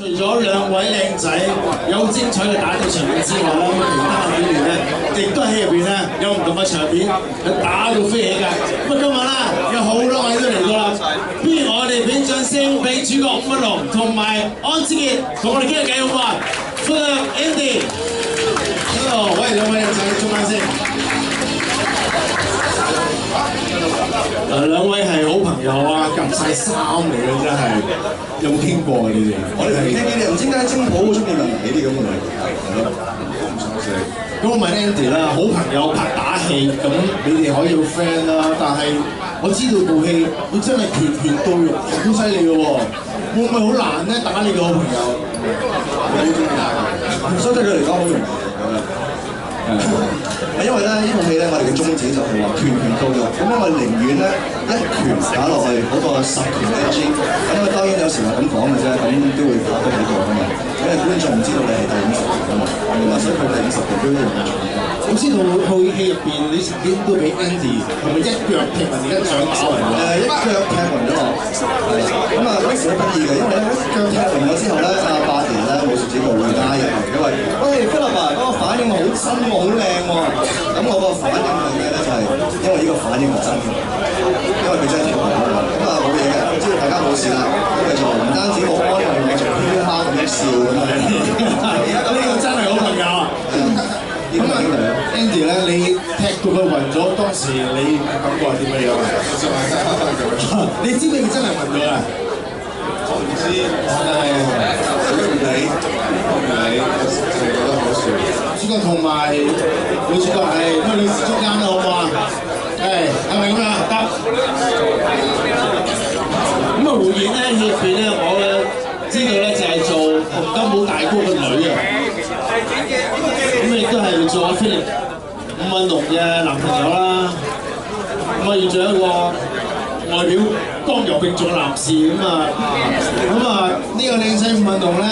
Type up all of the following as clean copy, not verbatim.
除咗兩位靚仔有精彩嘅打鬥場面之外咧，其他嘅表現咧，亦都喺入邊咧有唔同嘅場面係打到飛起㗎。咁啊，今日啦有好多位都嚟到啦，不如我哋俾掌聲俾主角伍允龍同埋安志傑同我哋傾下偈好唔好啊？歡迎 Andy。Hello， 喂，兩位靚仔，中間先。兩位係好朋友啊，夾晒衫嚟嘅真係，有冇傾過啊？你哋？我哋傾啲，唔知點解精普好中意問呢啲咁嘅問題，係咯，都唔想死。咁我問 Andy 啦，好朋友拍打戲，咁你哋可以做 friend 啦，但係我知道部戲佢真係拳到肉，好犀利嘅喎，會唔會好難咧打你個好朋友？我好中意打嘅，所以對佢嚟講好容易。因為咧呢套戲咧，我哋嘅宗旨就係話拳到肉，咁我哋寧願咧一拳打落去嗰個10拳 AG，咁啊當然有時話咁講嘅啫，咁都會打多幾個㗎嘛，因為觀眾唔知道你係第50拳㗎嘛，你話所以佢第50拳都一樣嘅重要。我知道套戲入邊你曾經都俾 Andy 係咪一腳踢暈一掌打暈㗎？一腳踢暈咗我，係啦。咁啊嗰時好得意嘅，因為咧一腳踢暈咗之後咧，阿八爺咧武術指導會拉入嚟，因為喂Philip啊，嗰個反應好深喎，好靚喎。咁我個反應係咩咧？就係因為呢個反應係真嘅，因為佢真係跳埋啦。咁啊冇嘢嘅，知道大家冇事啦，咁繼續唔單止好安慰，繼續嘻哈咁樣笑咁啊！呢個真係好朋友啊！咁啊 ，Andy 咧，你踢到佢暈咗，當時你感覺係點樣樣啊？你知唔知佢真係暈咗啊？我唔知，係唔理，就覺得好笑。主角同埋女主角係都係女士中間啦，好唔好啊？係咪咁啊？得。咁啊，胡演咧戲入邊咧，我知道咧就係做洪金寶大哥個女啊。咁亦都係做阿 Philip 伍允龍嘅男朋友啦。咁啊，要做一個外表剛柔並重嘅男士咁啊。呢個靚仔伍允龍咧，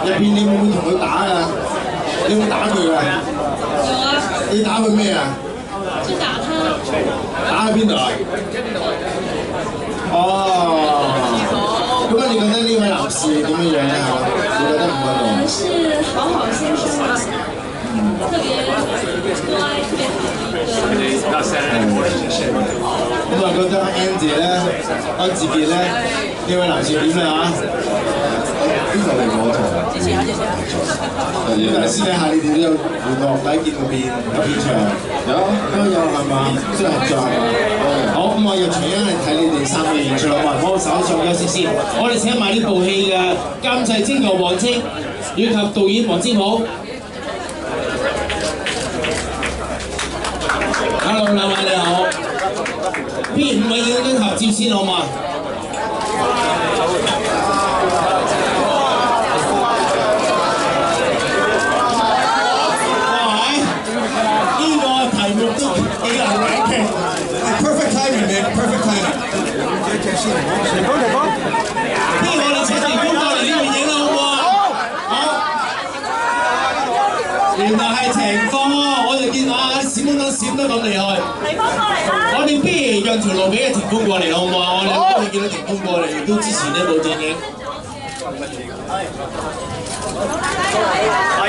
入邊你會唔會同佢打㗎？你會打佢㗎？有啊。你打佢咩啊？就打他。打喺邊度啊？哦。咁啊，你覺得呢位男士點樣樣啊？你覺得伍允龍？他是好好先生嘛，特別乖，特別好的一個。咁啊，覺得 Andy 咧、安志傑咧呢位男士點咧嚇？呢個係我同謝謝。但係私底下你哋都有聯絡，第一見個面有片場，有係嘛？即係合作係嘛？好，咁我又隨因係睇你哋3個演出啦，我手上休息先。我哋請埋呢部戲嘅監製精牛黃清以及導演黃之普。Hello， 兩位你好。邊5位影張合照先好嘛？Perfect timing, man. Perfect timing. 停工。不如我哋請霆鋒過嚟呢度影啦，好唔好啊？好。原來係霆鋒喎，我哋見閃光燈閃得咁厲害。霆鋒過嚟啦！我哋不如讓條路俾霆鋒過嚟好唔好啊？我哋好高興見到霆鋒過嚟，亦都支持呢部電影。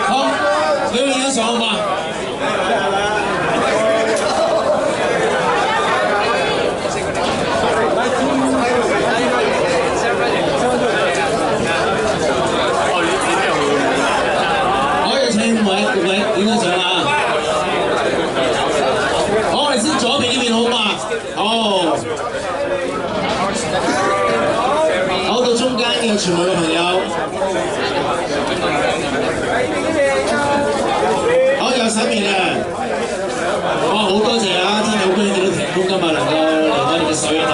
好，你要影相好嘛？影張相啊！好，我哋先左邊呢邊好嘛？好，好到中間嘅全部嘅朋友，好右手邊嘅，哇！好多謝啊！真係好高興見到霆鋒今日能夠嚟到你嘅水底。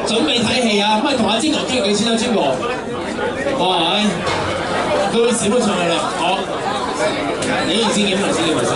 準備睇戲啊！咁啊同阿精牛傾幾錢啊？精牛，哇！都閃咗上去啦，好，你先檢查先，你咪先。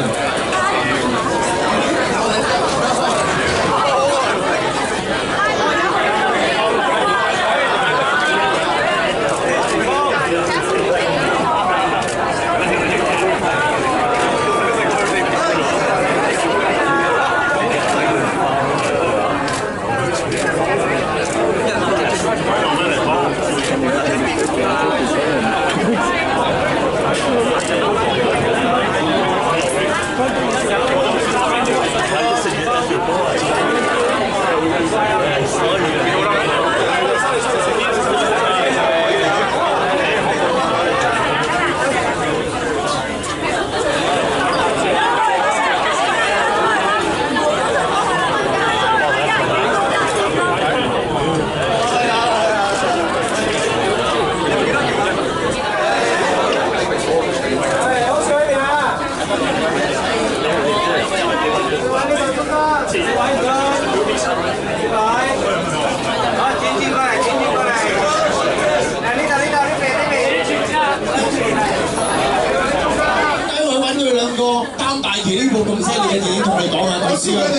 呢部咁犀利嘅電影同你講下故事啊！係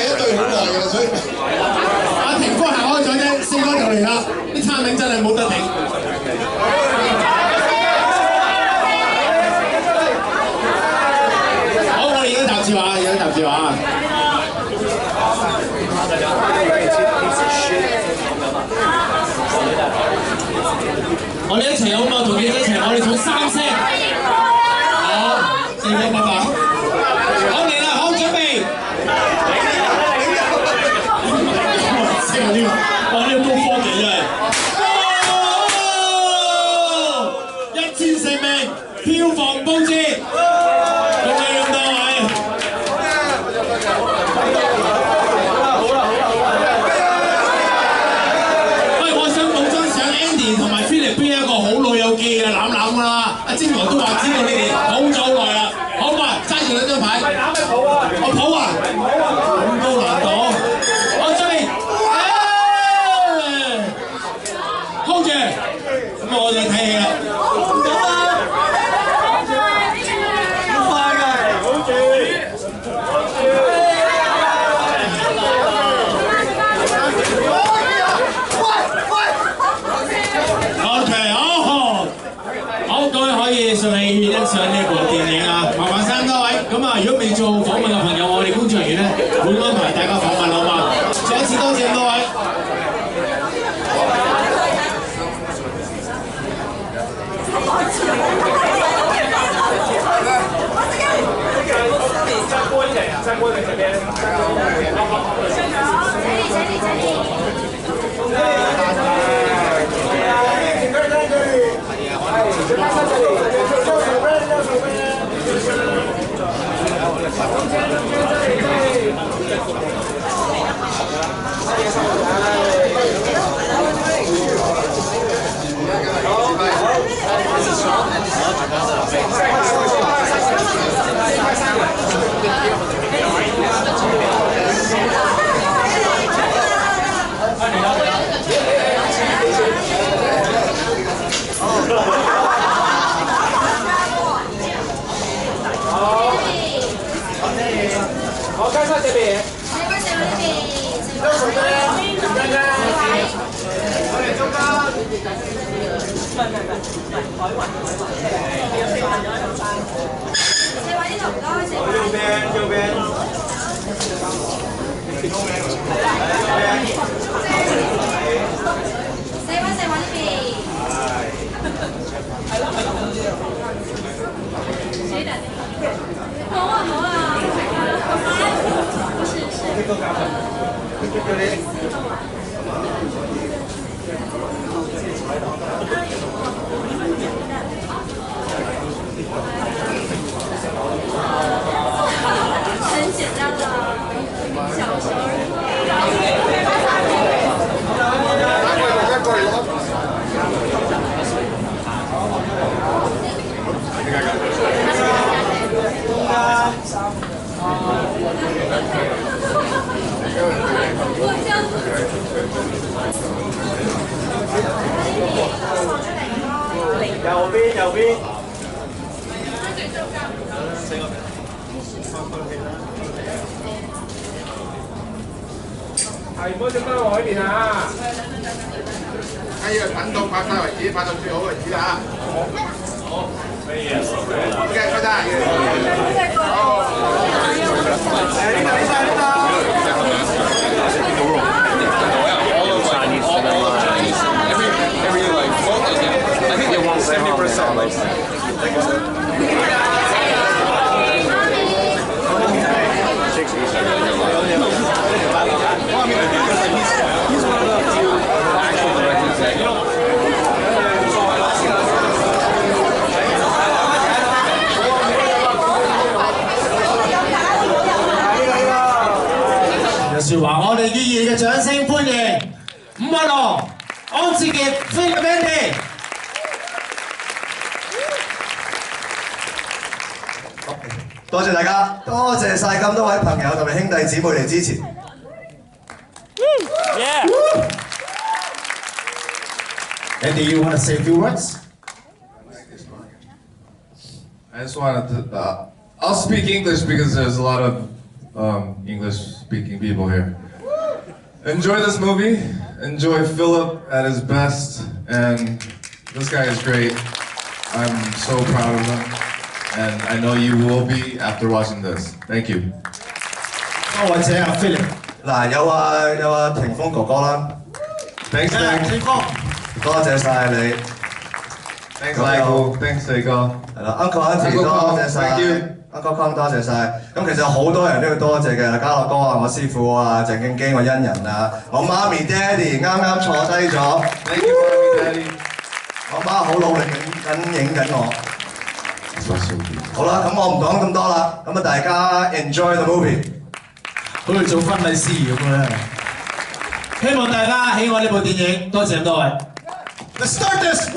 一對好耐嘅，所以阿霆哥行開咗啫，四哥就嚟啦！啲餐名真係冇得頂。好，我哋而家集字畫，而家集字畫。我哋一齊好嘛？同記者一齊，我哋數3聲。好，四哥拜拜。好嚟啦，好準備。呢個，哇！呢個高科技真係。1000成名，票房報捷，恭喜咁多位。喂，我想補張相 ，Andy 同埋 Philip 邊一個好老友記嘅攬攬啦。阿晶哥都話知道你哋好咗好耐啦。好嘛，揸住2張牌。我抱啊！咁高難度。我準備。hold 住，咁我哋睇戲啦。好快嘅，好住。OK， 好，各位可以順利欣賞呢部電影啊！麻煩3多位。咁啊，如果未做訪問嘅朋友，我哋工作人員咧會安排大家訪問好嘛？再一次多謝咁多位。三锅在这边。好，看上这边。右边。好啊，是。很简单的小人。右邊。係唔好隻燈我呢邊啊！要等到拍晒為止，拍到最好為止啦！好，可以啊。OK， 收晒。好。呢度。説話，我哋以熱烈嘅掌聲歡迎伍允龍、安志傑、Philip Andy。多謝大家，多謝晒咁多位朋友同埋兄弟姊妹嚟支持。Andy, you want to say a few words? I just wanted to I'll speak English because there's a lot of English-speaking people here. Enjoy this movie. Enjoy Philip at his best, and this guy is great. I'm so proud of him, and I know you will be after watching this. Thank you. 多位謝阿 Philip。嗱，有啊霆鋒哥哥啦 Thanks, Nick. 霆鋒，多謝晒你。 Thanks, Michael. Thanks, 四哥。係啦 ，Uncle Auntie 多謝晒 ，Uncle Kong 多謝晒。咁其實好多人都要多謝嘅，家樂哥啊，我師傅啊，鄭敬基我恩人啊，我媽咪爹哋啱啱坐低咗。Thank you, Mommy, Daddy. 我媽好努力影緊我。好啦，咁我唔講咁多啦，咁啊大家 enjoy the movie。好似做婚禮司儀咁樣。希望大家喜愛呢部電影，多謝咁多位。Let's start this!